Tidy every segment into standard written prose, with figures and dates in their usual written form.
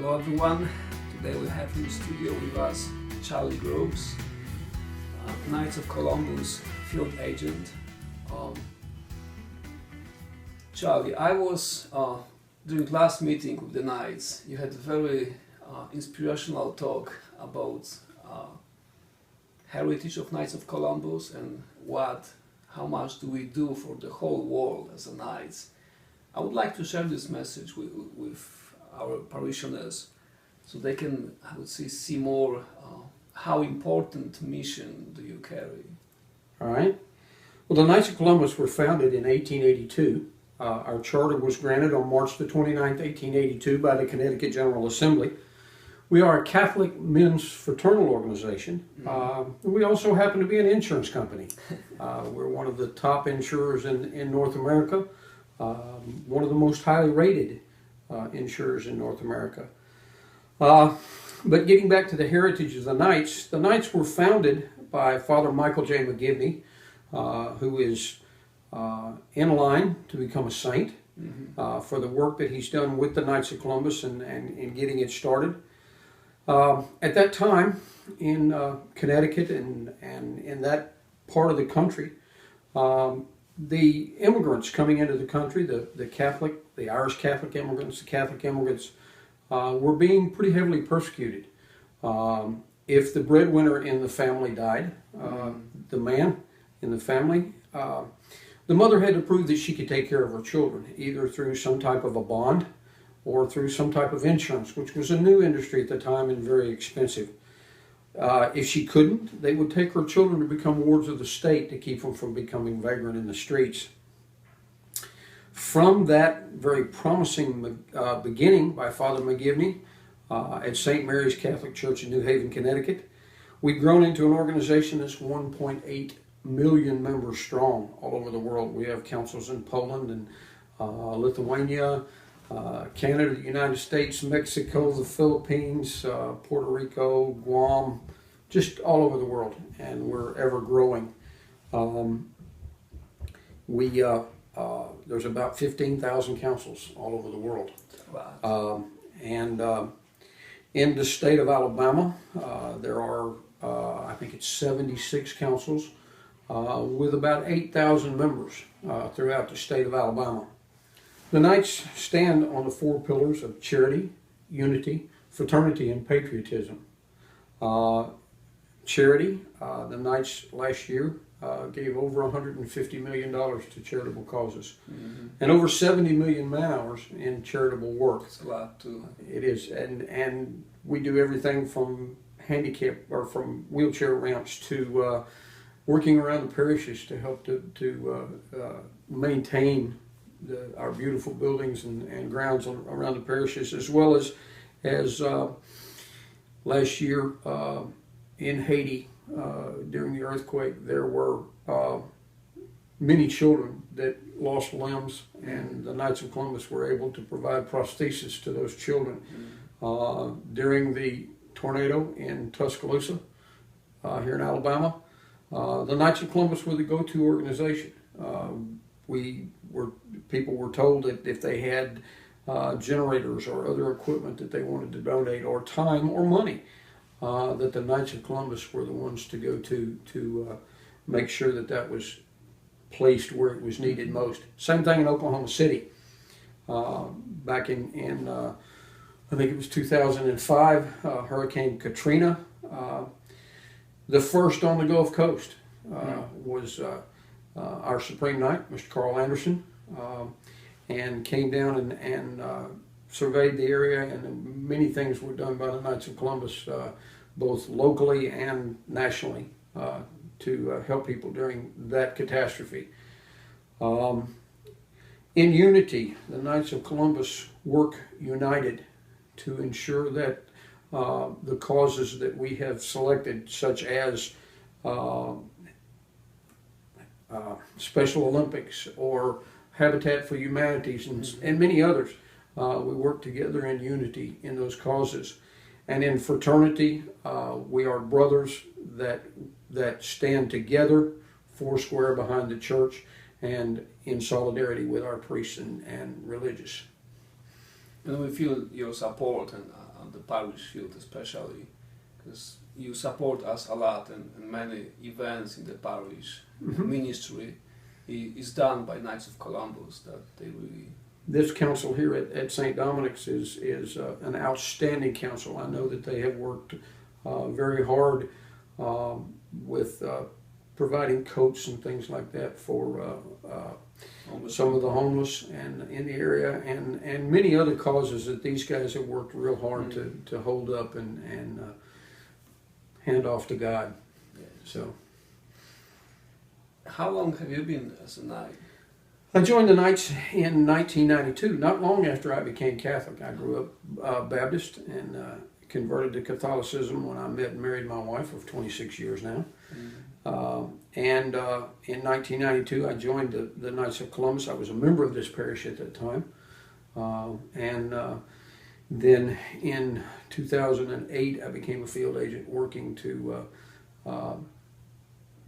Hello everyone, today we have in the studio with us Charlie Groves, Knights of Columbus field agent. Charlie, I was during last meeting with the Knights, you had a very inspirational talk about heritage of Knights of Columbus and how much do we do for the whole world as a Knights. I would like to share this message with our parishioners so they can, I would say, see more how important mission do you carry. All right. Well, the Knights of Columbus were founded in 1882. Our charter was granted on March the 29th, 1882 by the Connecticut General Assembly. We are a Catholic men's fraternal organization. We also happen to be an insurance company. We're one of the top insurers in North America, one of the most highly rated insurers in North America. But getting back to the heritage of the Knights were founded by Father Michael J. McGivney, who is in line to become a saint for the work that he's done with the Knights of Columbus and getting it started. At that time in Connecticut and in that part of the country, the immigrants coming into the country, the Irish Catholic immigrants, the Catholic immigrants, were being pretty heavily persecuted. If the breadwinner in the family died, the man in the family, the mother had to prove that she could take care of her children, either through some type of a bond or through some type of insurance, which was a new industry at the time and very expensive. If she couldn't, they would take her children to become wards of the state to keep them from becoming vagrant in the streets. From that very promising beginning by Father McGivney at St. Mary's Catholic Church in New Haven, Connecticut, we've grown into an organization that's 1.8 million members strong all over the world. We have councils in Poland and Lithuania, Canada, the United States, Mexico, the Philippines, Puerto Rico, Guam, just all over the world, and we're ever growing. There's about 15,000 councils all over the world. Wow. In the state of Alabama, there are, I think it's 76 councils with about 8,000 members throughout the state of Alabama. The Knights stand on the four pillars of charity, unity, fraternity, and patriotism. Charity, the Knights last year gave over $150 million to charitable causes, and over 70 million man-hours in charitable work. It's a lot too. It is, and we do everything from handicap or from wheelchair ramps to working around the parishes to help to maintain our beautiful buildings and grounds around the parishes, as well as last year in Haiti during the earthquake, there were many children that lost limbs, and the Knights of Columbus were able to provide prosthesis to those children. During the tornado in Tuscaloosa here in Alabama, the Knights of Columbus were the go-to organization. People were told that if they had generators or other equipment that they wanted to donate, or time or money, that the Knights of Columbus were the ones to go to make sure that was placed where it was needed most. Same thing in Oklahoma City. Back in I think it was 2005, Hurricane Katrina, the first on the Gulf Coast was our Supreme Knight, Mr. Carl Anderson, and came down and surveyed the area, and many things were done by the Knights of Columbus, both locally and nationally, to help people during that catastrophe. In unity, the Knights of Columbus work united to ensure that the causes that we have selected, such as Special Olympics or Habitat for Humanities and many others, we work together in unity in those causes. And in fraternity, we are brothers that stand together, foursquare behind the church, and in solidarity with our priests and religious. And we feel your support, and the parish field especially, because you support us a lot and many events in the parish ministry is done by Knights of Columbus that they really. This council here at St. Dominic's is an outstanding council. I know that they have worked very hard with providing coats and things like that for some of the homeless and in the area, and many other causes that these guys have worked real hard to hold up and hand off to God. Yeah. So, how long have you been as a Knight? I joined the Knights in 1992, not long after I became Catholic. I grew up Baptist and converted to Catholicism when I met and married my wife of 26 years now. And in 1992, I joined the Knights of Columbus. I was a member of this parish at that time. Then in 2008, I became a field agent working to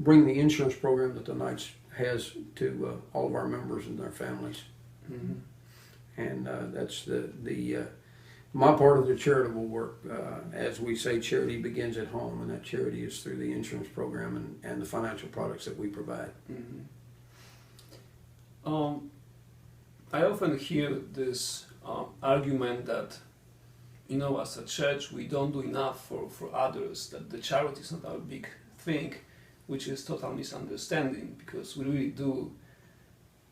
bring the insurance program that the Knights has to all of our members and their families. And that's my part of the charitable work. As we say, charity begins at home, and that charity is through the insurance program and the financial products that we provide. I often hear this argument that, as a church, we don't do enough for others, that the charity is not our big thing, which is total misunderstanding, because we really do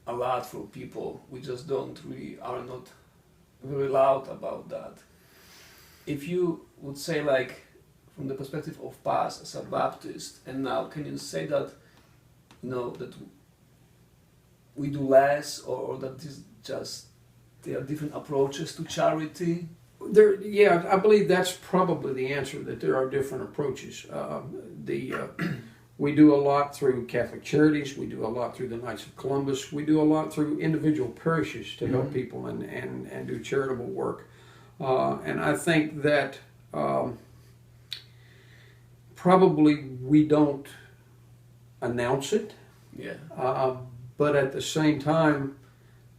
a lot for people. We just are not very loud about that. If you would say, like, from the perspective of past as a Baptist and now, can you say that, that we do less, or that there are different approaches to charity? Yeah, I believe that's probably the answer, that there are different approaches. We do a lot through Catholic Charities. We do a lot through the Knights of Columbus. We do a lot through individual parishes to help people and do charitable work. And I think that probably we don't announce it. Yeah. But at the same time,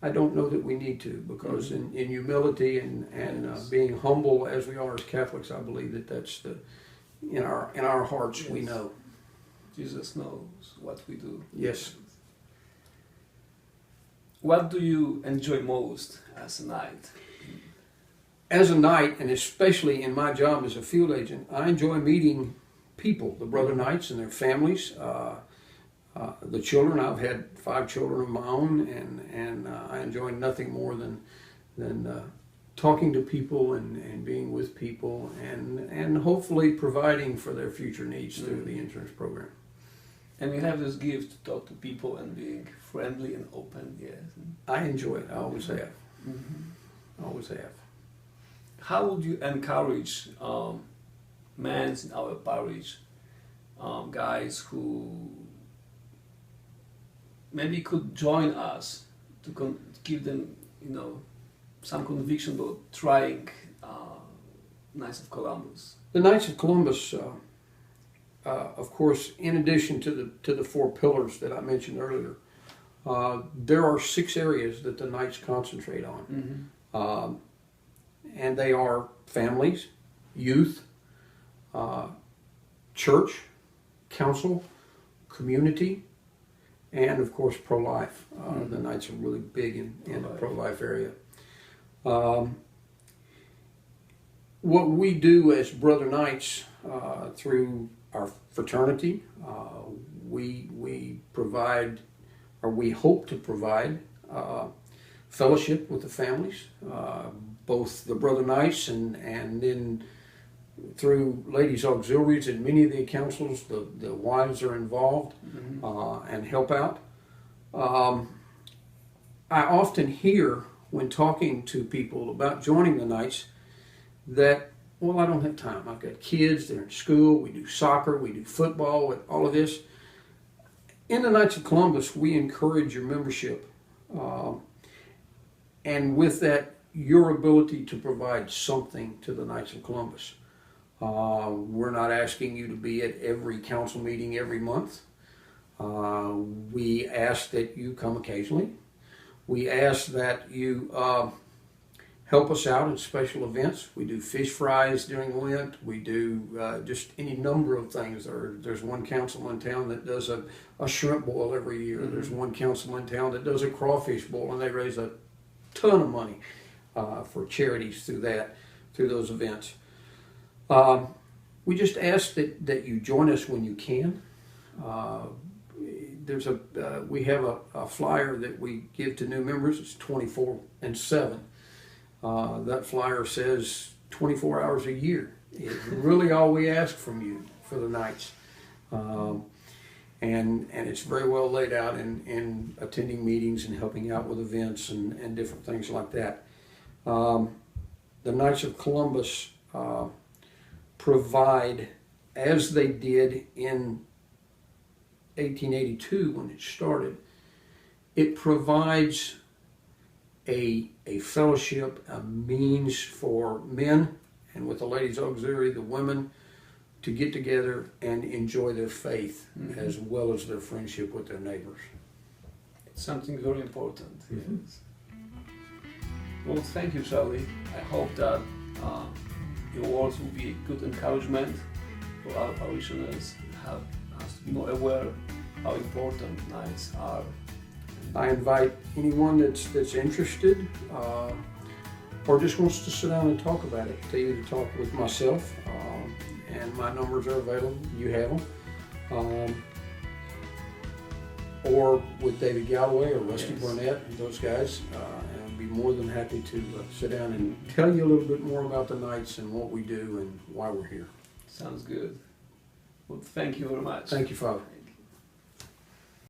I don't know that we need to, because in humility and being humble as we are as Catholics, I believe that that's in our hearts. We know. Jesus knows what we do. Yes. What do you enjoy most as a Knight? As a Knight, and especially in my job as a field agent, I enjoy meeting people, the brother Knights and their families, the children. I've had 5 children of my own, and I enjoy nothing more than talking to people and being with people and hopefully providing for their future needs through the insurance program. And you have this gift to talk to people and being friendly and open, yes. I enjoy it. I always have. Always have. How would you encourage men in our parish, guys who maybe could join us to give them, some conviction about trying Knights of Columbus? The Knights of Columbus, of course, in addition to the 4 pillars that I mentioned earlier, there are 6 areas that the Knights concentrate on. And they are families, youth, church, council, community, and of course pro-life. The Knights are really big in the pro-life area. What we do as Brother Knights through our fraternity, we provide, or we hope to provide, fellowship with the families, both the Brother Knights and then through ladies' auxiliaries in many of the councils, the wives are involved and help out. I often hear when talking to people about joining the Knights that, well, I don't have time. I've got kids, they're in school, we do soccer, we do football, all of this. In the Knights of Columbus, we encourage your membership. And with that, your ability to provide something to the Knights of Columbus. We're not asking you to be at every council meeting every month. We ask that you come occasionally. We ask that you help us out in special events. We do fish fries during Lent. We do just any number of things. There's one council in town that does a shrimp boil every year. Mm-hmm. There's one council in town that does a crawfish boil, and they raise a ton of money for charities through those events. We just ask that you join us when you can. We have a flyer that we give to new members. It's 24/7. That flyer says 24 hours a year. It's really all we ask from you for the nights. And it's very well laid out in attending meetings and helping out with events and different things like that. The Knights of Columbus provide, as they did in 1882 when it started, it provides a fellowship, a means for men, and with the Ladies Auxiliary, the women, to get together and enjoy their faith as well as their friendship with their neighbors. It's something very important. Mm-hmm. Yes. Well, thank you, Charlie. I hope that your words will be a good encouragement for our parishioners, have us to be more aware how important nights are. I invite anyone that's interested or just wants to sit down and talk about it to either talk with myself, and my numbers are available, you have them, or with David Galloway or Rusty Burnett, those guys, and I'd be more than happy to sit down and tell you a little bit more about the Knights and what we do and why we're here. Sounds good. Well, thank you very much. Thank you, Father.